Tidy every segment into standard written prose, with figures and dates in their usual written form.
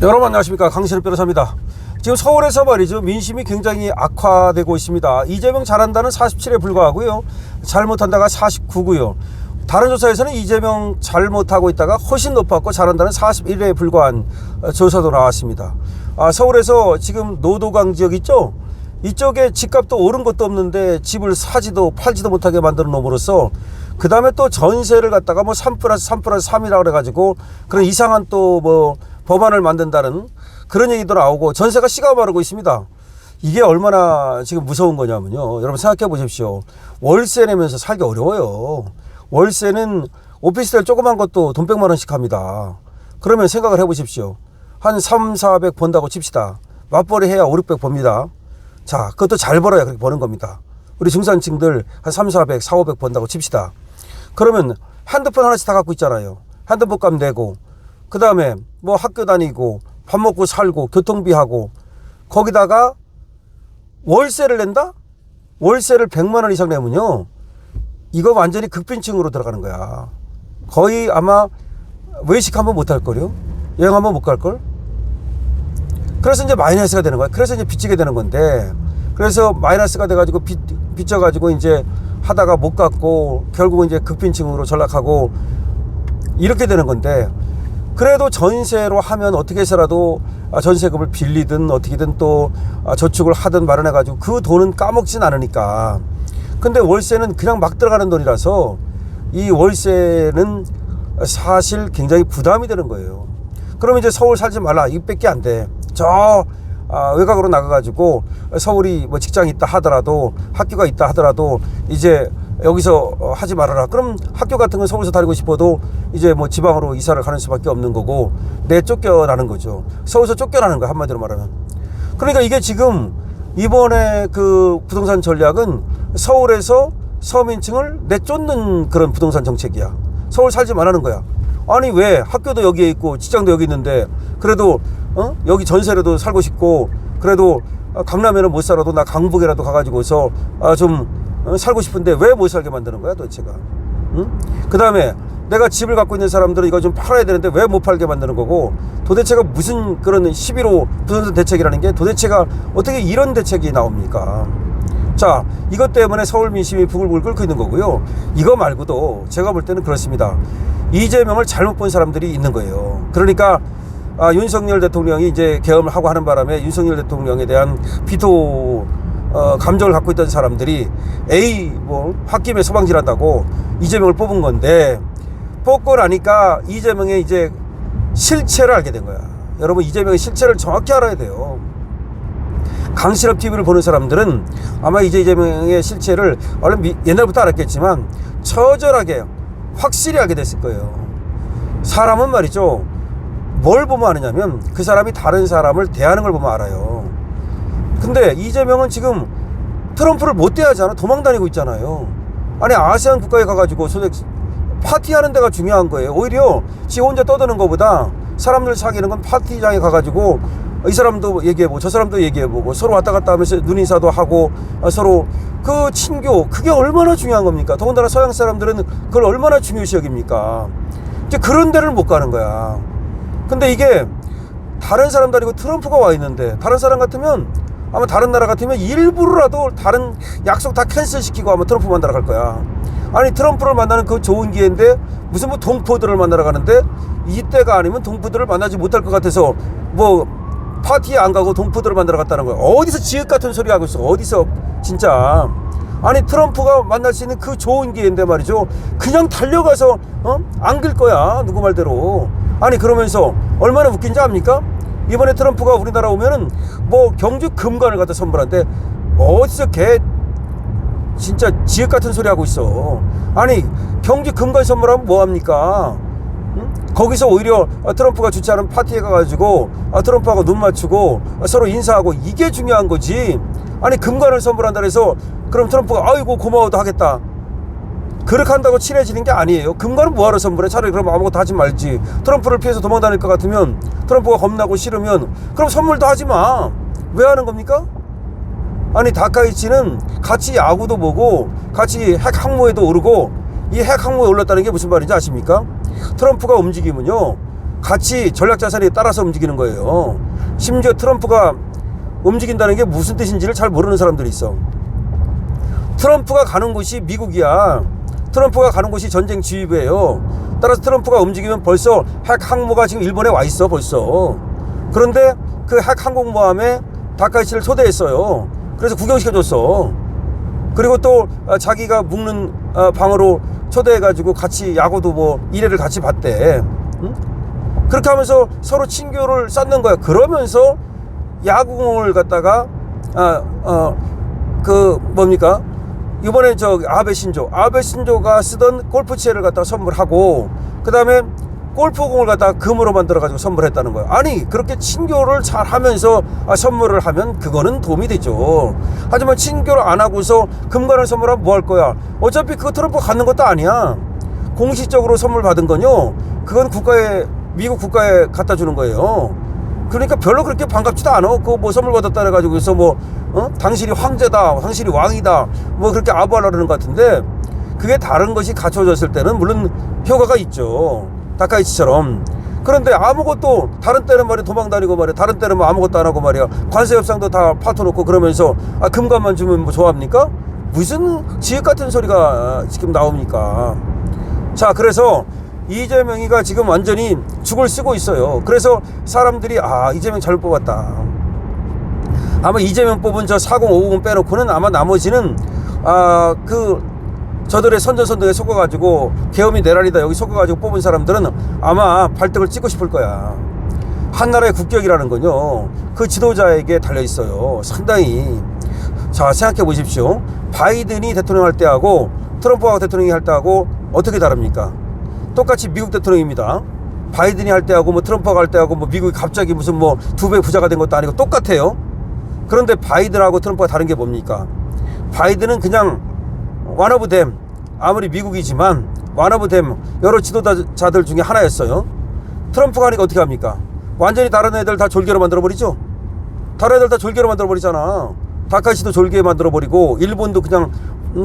여러분 안녕하십니까, 강신업 변호사입니다. 지금 서울에서 말이죠, 민심이 굉장히 악화되고 있습니다. 이재명 잘한다는 47에 불과하고요, 잘못한다가 49고요. 다른 조사에서는 이재명 잘못하고 있다가 훨씬 높았고 잘한다는 41에 불과한 조사도 나왔습니다. 서울에서 지금 노도강 지역 있죠? 이쪽에 집값도 오른 것도 없는데 집을 사지도 팔지도 못하게 만드는 놈으로서, 그 다음에 또 전세를 갖다가 뭐 3+3+3이라고 그래가지고 그런 이상한 또 뭐 법안을 만든다는 그런 얘기도 나오고 전세가 씨가 마르고 있습니다. 이게 얼마나 지금 무서운 거냐면요, 여러분 생각해 보십시오. 월세 내면서 살기 어려워요. 월세는 오피스텔 조그만 것도 돈 100만 원씩 합니다. 그러면 생각을 해 보십시오. 한 3, 400 번다고 칩시다. 맞벌이 해야 5, 600 법니다. 자, 그것도 잘 벌어야 그렇게 버는 겁니다. 우리 중산층들 한 3, 400, 4, 500 번다고 칩시다. 그러면 핸드폰 하나씩 다 갖고 있잖아요. 핸드폰 값 내고, 그 다음에 뭐 학교 다니고 밥 먹고 살고 교통비하고, 거기다가 월세를 낸다? 월세를 100만 원 이상 내면요, 이거 완전히 극빈층으로 들어가는 거야. 거의 아마 외식 한번 못 할걸요? 여행 한번 못 갈걸? 그래서 이제 마이너스가 되는 거야. 그래서 이제 빚지게 되는 건데, 그래서 마이너스가 돼가지고 빚져가지고 이제 하다가 못 갚고 결국은 이제 극빈층으로 전락하고 이렇게 되는 건데, 그래도 전세로 하면 어떻게 해서라도 전세금을 빌리든 어떻게든 또 저축을 하든 마련해가지고 그 돈은 까먹진 않으니까. 근데 월세는 그냥 막 들어가는 돈이라서 이 월세는 사실 굉장히 부담이 되는 거예요. 그러면 이제 서울 살지 말라, 이밖에 안 돼. 저 외곽으로 나가가지고 서울이 뭐 직장이 있다 하더라도, 학교가 있다 하더라도 이제 여기서 하지 말아라. 그럼 학교 같은 건 서울에서 다니고 싶어도 이제 뭐 지방으로 이사를 가는 수밖에 없는 거고, 내쫓겨나는 거죠. 서울에서 쫓겨나는 거야, 한마디로 말하면. 그러니까 이게 지금 이번에 그 부동산 전략은 서울에서 서민층을 내쫓는 그런 부동산 정책이야. 서울 살지 말라는 거야. 아니 왜 학교도 여기에 있고 직장도 여기 있는데, 그래도 여기 전세라도 살고 싶고, 그래도 강남에는 못 살아도 나 강북이라도 가가지고서 좀 살고 싶은데 왜 못 살게 만드는 거야 도대체가? 응? 그 다음에 내가 집을 갖고 있는 사람들은 이거 좀 팔아야 되는데 왜 못 팔게 만드는 거고, 도대체가 무슨 그런 11호 부동산 대책이라는 게 도대체가 어떻게 이런 대책이 나옵니까? 자, 이것 때문에 서울 민심이 부글부글 끓고 있는 거고요. 이거 말고도 제가 볼 때는 그렇습니다. 이재명을 잘못 본 사람들이 있는 거예요. 그러니까 윤석열 대통령이 이제 계엄을 하고 하는 바람에 윤석열 대통령에 대한 비토 감정을 갖고 있던 사람들이 뭐 홧김에 서방질한다고 이재명을 뽑은 건데, 뽑고 나니까 이재명의 이제 실체를 알게 된 거야. 여러분, 이재명의 실체를 정확히 알아야 돼요. 강신업 TV를 보는 사람들은 아마 이재명의 실체를 얼른 옛날부터 알았겠지만 처절하게 확실히 알게 됐을 거예요. 사람은 말이죠, 뭘 보면 아느냐면 그 사람이 다른 사람을 대하는 걸 보면 알아요. 근데 이재명은 지금 트럼프를 못 대하잖아. 도망다니고 있잖아요. 아니 아세안 국가에 가가지고 파티하는 데가 중요한 거예요. 오히려 지 혼자 떠드는 것보다 사람들 사귀는 건 파티장에 가가지고 이 사람도 얘기해보고 저 사람도 얘기해보고 서로 왔다 갔다 하면서 눈인사도 하고 서로 그 친교, 그게 얼마나 중요한 겁니까? 더군다나 서양 사람들은 그걸 얼마나 중요시 여깁니까? 이제 그런 데를 못 가는 거야. 근데 이게 다른 사람도 아니고 트럼프가 와 있는데, 다른 사람 같으면 아마 다른 나라 같으면 일부러라도 다른 약속 다 캔슬시키고 아마 트럼프 만나러 갈 거야. 아니 트럼프를 만나는 그 좋은 기회인데 무슨 뭐 동포들을 만나러 가는데, 이때가 아니면 동포들을 만나지 못할 것 같아서 뭐 파티에 안 가고 동포들을 만나러 갔다는 거야. 어디서 지읒 같은 소리 하고 있어. 어디서 진짜. 아니 트럼프가 만날 수 있는 그 좋은 기회인데 말이죠, 그냥 달려가서 안길 거야, 누구 말대로. 아니 그러면서 얼마나 웃긴지 압니까? 이번에 트럼프가 우리나라 오면은 뭐 경주 금관을 갖다 선물한대. 어디서 진짜 지읒 같은 소리 하고 있어. 아니 경주 금관 선물하면 뭐합니까? 응? 거기서 오히려 트럼프가 주최하는 파티에 가가지고 트럼프하고 눈 맞추고 서로 인사하고, 이게 중요한 거지. 아니 금관을 선물한다 해서 그럼 트럼프가 아이고 고마워도 하겠다, 그렇게 한다고 친해지는 게 아니에요. 금관은 뭐하러 선물해? 차라리 그럼 아무것도 하지 말지. 트럼프를 피해서 도망다닐 것 같으면, 트럼프가 겁나고 싫으면 그럼 선물도 하지 마. 왜 하는 겁니까? 아니 다카이치는 같이 야구도 보고 같이 핵 항모에도 오르고, 이 핵 항모에 올랐다는 게 무슨 말인지 아십니까? 트럼프가 움직이면요, 같이 전략자산에 따라서 움직이는 거예요. 심지어 트럼프가 움직인다는 게 무슨 뜻인지를 잘 모르는 사람들이 있어. 트럼프가 가는 곳이 미국이야. 트럼프가 가는 곳이 전쟁 지휘부예요. 따라서 트럼프가 움직이면 벌써 핵 항모가 지금 일본에 와 있어 벌써. 그런데 그 핵 항공모함에 다카이치를 초대했어요. 그래서 구경시켜줬어. 그리고 또 자기가 묵는 방으로 초대해가지고 같이 야구도 뭐 일회를 같이 봤대. 응? 그렇게 하면서 서로 친교를 쌓는 거야. 그러면서 야구공을 갖다가 뭡니까? 이번에 아베 신조가 쓰던 골프채를 갖다가 선물하고, 그 다음에 골프공을 갖다가 금으로 만들어가지고 선물했다는 거예요. 아니, 그렇게 친교를 잘 하면서 선물을 하면 그거는 도움이 되죠. 하지만 친교를 안 하고서 금관을 선물하면 뭐 할 거야? 어차피 그거 트럼프가 갖는 것도 아니야. 공식적으로 선물 받은 건요, 그건 미국 국가에 갖다 주는 거예요. 그러니까 별로 그렇게 반갑지도 않아. 그거 뭐 선물 받았다 해가지고 그래서 당신이 황제다, 당신이 왕이다, 뭐 그렇게 아부하려는 것 같은데, 그게 다른 것이 갖춰졌을 때는 물론 효과가 있죠. 다카이치처럼. 그런데 아무것도, 다른 때는 말이야 도망다니고 말이야, 다른 때는 뭐 아무것도 안 하고 말이야, 관세 협상도 다 파토놓고 그러면서 금값만 주면 뭐 좋아합니까? 무슨 지읒 같은 소리가 지금 나옵니까? 자, 그래서 이재명이가 지금 완전히 죽을 쓰고 있어요. 그래서 사람들이 이재명 잘 뽑았다. 아마 이재명 뽑은 저 4050 빼놓고는 아마 나머지는 저들의 선전선동에 속아가지고 계엄이 내란이다 여기 속아가지고 뽑은 사람들은 아마 발등을 찍고 싶을 거야. 한 나라의 국격이라는 건요, 그 지도자에게 달려있어요. 상당히. 자, 생각해 보십시오. 바이든이 대통령 할 때하고 트럼프가 대통령이 할 때하고 어떻게 다릅니까? 똑같이 미국 대통령입니다. 바이든이 할 때하고 트럼프가 할 때하고 미국이 갑자기 무슨 2배 부자가 된 것도 아니고 똑같아요. 그런데 바이든하고 트럼프가 다른 게 뭡니까? 바이든은 그냥 one of them, 아무리 미국이지만 one of them, 여러 지도자들 중에 하나였어요. 트럼프가 하니까 어떻게 합니까? 완전히 다른 애들 다 졸개로 만들어버리죠. 다른 애들 다 졸개로 만들어버리잖아. 다카이치도 졸개 만들어버리고 일본도 그냥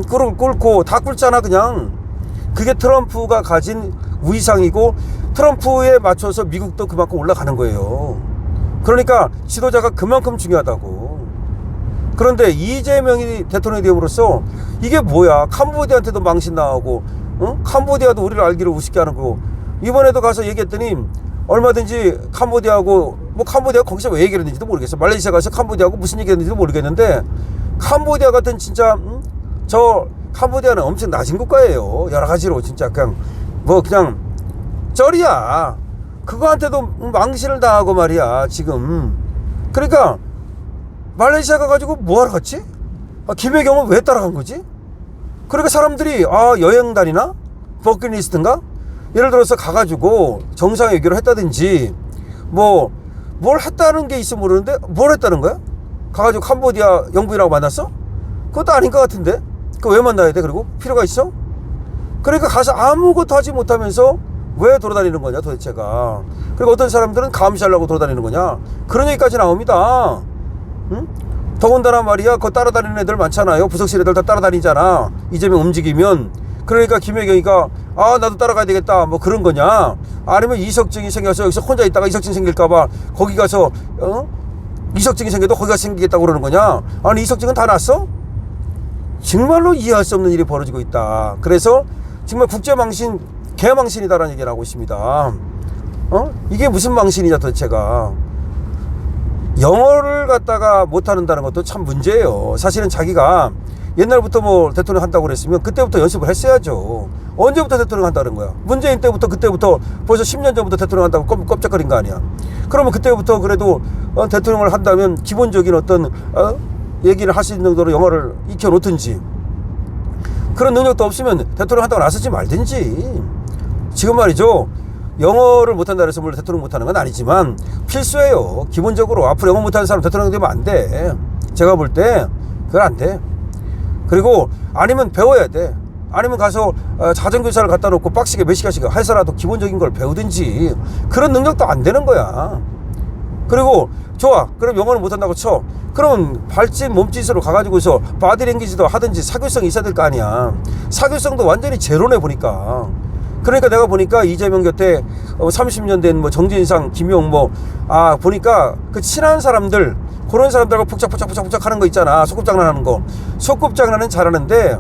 꿇고 다 꿇잖아 그냥. 그게 트럼프가 가진 위상이고, 트럼프에 맞춰서 미국도 그만큼 올라가는 거예요. 그러니까 지도자가 그만큼 중요하다고. 그런데 이재명이 대통령이 됨으로써 이게 뭐야? 캄보디아한테도 망신 나오고, 캄보디아도 우리를 알기를 우습게 하는 거고. 이번에도 가서 얘기했더니 얼마든지 캄보디아하고, 캄보디아 거기서 왜 얘기를 했는지도 모르겠어. 말레이시아 가서 캄보디아하고 무슨 얘기를 했는지도 모르겠는데, 캄보디아 같은 진짜 캄보디아는 엄청 낮은 국가예요. 여러 가지로 진짜 그냥 쩔이야. 그거한테도 망신을 당하고 말이야 지금. 그러니까 말레이시아 가가지고 뭐하러 갔지? 김혜경은 왜 따라간 거지? 그러니까 사람들이 여행 다니나? 버킷리스트인가? 예를 들어서 가가지고 정상회견을 했다든지 뭘 했다는 게 있어 모르는데 뭘 했다는 거야? 가가지고 캄보디아 영부인하고 만났어? 그것도 아닌 것 같은데. 그거 왜 만나야 돼? 그리고 필요가 있어? 그러니까 가서 아무것도 하지 못하면서 왜 돌아다니는 거냐 도대체가. 그리고 어떤 사람들은 감시하려고 돌아다니는 거냐, 그런 얘기까지 나옵니다. 응? 더군다나 말이야, 그거 따라다니는 애들 많잖아요. 부석실 애들 다 따라다니잖아, 이재명 움직이면. 그러니까 김혜경이가 나도 따라가야 되겠다 그런 거냐, 아니면 이석증이 생겨서 여기서 혼자 있다가 이석증 생길까봐 거기 가서 이석증이 생겨도 거기 가서 생기겠다고 그러는 거냐. 아니, 이석증은 다 났어? 정말로 이해할 수 없는 일이 벌어지고 있다. 그래서 정말 국제망신, 개망신이다라는 얘기를 하고 있습니다. 이게 무슨 망신이냐 도대체가. 영어를 갖다가 못하는다는 것도 참 문제예요. 사실은 자기가 옛날부터 대통령 한다고 그랬으면 그때부터 연습을 했어야죠. 언제부터 대통령 한다는 거야? 문재인 때부터, 그때부터 벌써 10년 전부터 대통령 한다고 껍적거린 거 아니야. 그러면 그때부터 그래도 대통령을 한다면 기본적인 어떤 얘기를 할 수 있는 정도로 영어를 익혀놓든지, 그런 능력도 없으면 대통령 한다고 나서지 말든지. 지금 말이죠, 영어를 못한다 해서 물론 대통령 못하는 건 아니지만 필수예요. 기본적으로 앞으로 영어 못하는 사람 대통령 되면 안 돼. 제가 볼 때 그건 안 돼. 그리고 아니면 배워야 돼. 아니면 가서 자전교사를 갖다 놓고 빡시게 몇 시간씩 해서라도 기본적인 걸 배우든지. 그런 능력도 안 되는 거야. 그리고 좋아, 그럼 영어를 못한다고 쳐. 그러면 발짓 몸짓으로 가가지고서 바디랭귀지도 하든지 사교성이 있어야 될 거 아니야. 사교성도 완전히 제로네 보니까. 그러니까 내가 보니까 이재명 곁에 30년 된 뭐 정진상, 김용 보니까 그 친한 사람들, 그런 사람들하고 북적북적 하는 거 있잖아. 소꿉장난하는 거. 소꿉장난은 잘하는데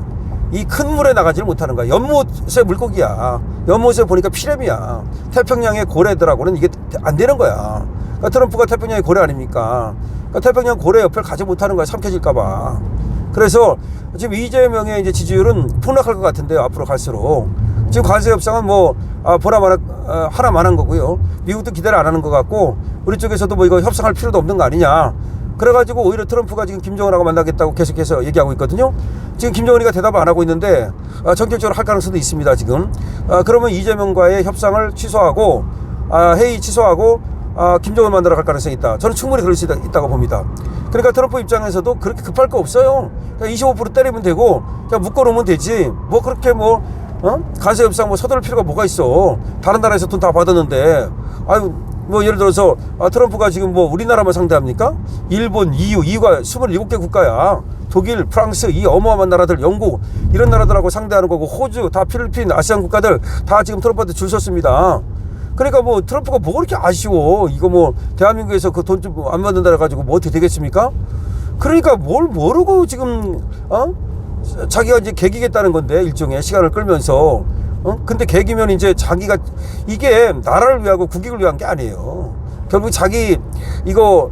이 큰 물에 나가지를 못하는 거야. 연못의 물고기야. 연못에 보니까 피렘이야. 태평양의 고래들하고는 이게 안 되는 거야. 그러니까 트럼프가 태평양의 고래 아닙니까? 그러니까 태평양 고래 옆을 가지 못하는 거야. 삼켜질까봐. 그래서 지금 이재명의 이제 지지율은 폭락할 것 같은데요. 앞으로 갈수록. 지금 관세 협상은 하나만 한 거고요. 미국도 기대를 안 하는 것 같고, 우리 쪽에서도 뭐 이거 협상할 필요도 없는 거 아니냐. 그래가지고 오히려 트럼프가 지금 김정은하고 만나겠다고 계속해서 얘기하고 있거든요. 지금 김정은이가 대답을 안 하고 있는데 전격적으로 할 가능성도 있습니다. 지금 그러면 이재명과의 협상을 취소하고 회의 취소하고 김정은 만나러 갈 가능성이 있다. 저는 충분히 그럴 수 있다고 봅니다. 그러니까 트럼프 입장에서도 그렇게 급할 거 없어요. 그냥 25% 때리면 되고 그냥 묶어놓으면 되지. 뭐 그렇게 관세 협상 서두를 필요가 뭐가 있어. 다른 나라에서 돈 다 받았는데. 예를 들어서 트럼프가 지금 우리나라만 상대합니까? 일본, EU가 27개 국가야. 독일, 프랑스, 이 어마어마한 나라들, 영국 이런 나라들하고 상대하는 거고, 호주, 다 필리핀, 아시안 국가들 다 지금 트럼프한테 줄 섰습니다. 그러니까 트럼프가 뭐 그렇게 아쉬워. 이거 대한민국에서 그 돈 좀 안 받는다 해가지고 어떻게 되겠습니까? 그러니까 뭘 모르고 지금 자기가 이제 개기겠다는 건데, 일종의 시간을 끌면서. 근데 개기면 이제 자기가 이게 나라를 위하고 국익을 위한 게 아니에요. 결국 자기 이거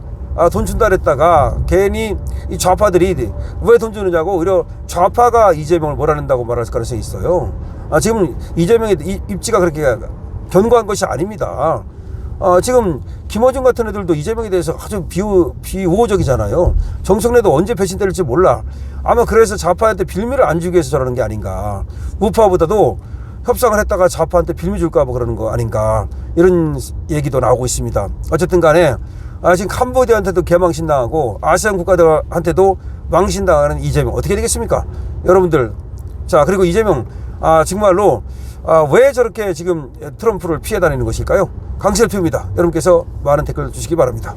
돈 준다 그랬다가 괜히 이 좌파들이 왜 돈 주느냐고 오히려 좌파가 이재명을 몰아낸다고 말할 가능성이 있어요. 지금 이재명의 입지가 그렇게 견고한 것이 아닙니다. 지금 김어준 같은 애들도 이재명에 대해서 아주 비우호적이잖아요. 정청래도 언제 배신될지 몰라. 아마 그래서 좌파한테 빌미를 안 주기 위해서 저러는 게 아닌가. 우파보다도 협상을 했다가 좌파한테 빌미 줄까 그러는 거 아닌가, 이런 얘기도 나오고 있습니다. 어쨌든 간에 지금 캄보디아한테도 개망신당하고 아시안 국가들한테도 망신당하는 이재명, 어떻게 되겠습니까 여러분들? 자, 그리고 이재명 정말로 왜 저렇게 지금 트럼프를 피해 다니는 것일까요? 강철표입니다. 여러분께서 많은 댓글 주시기 바랍니다.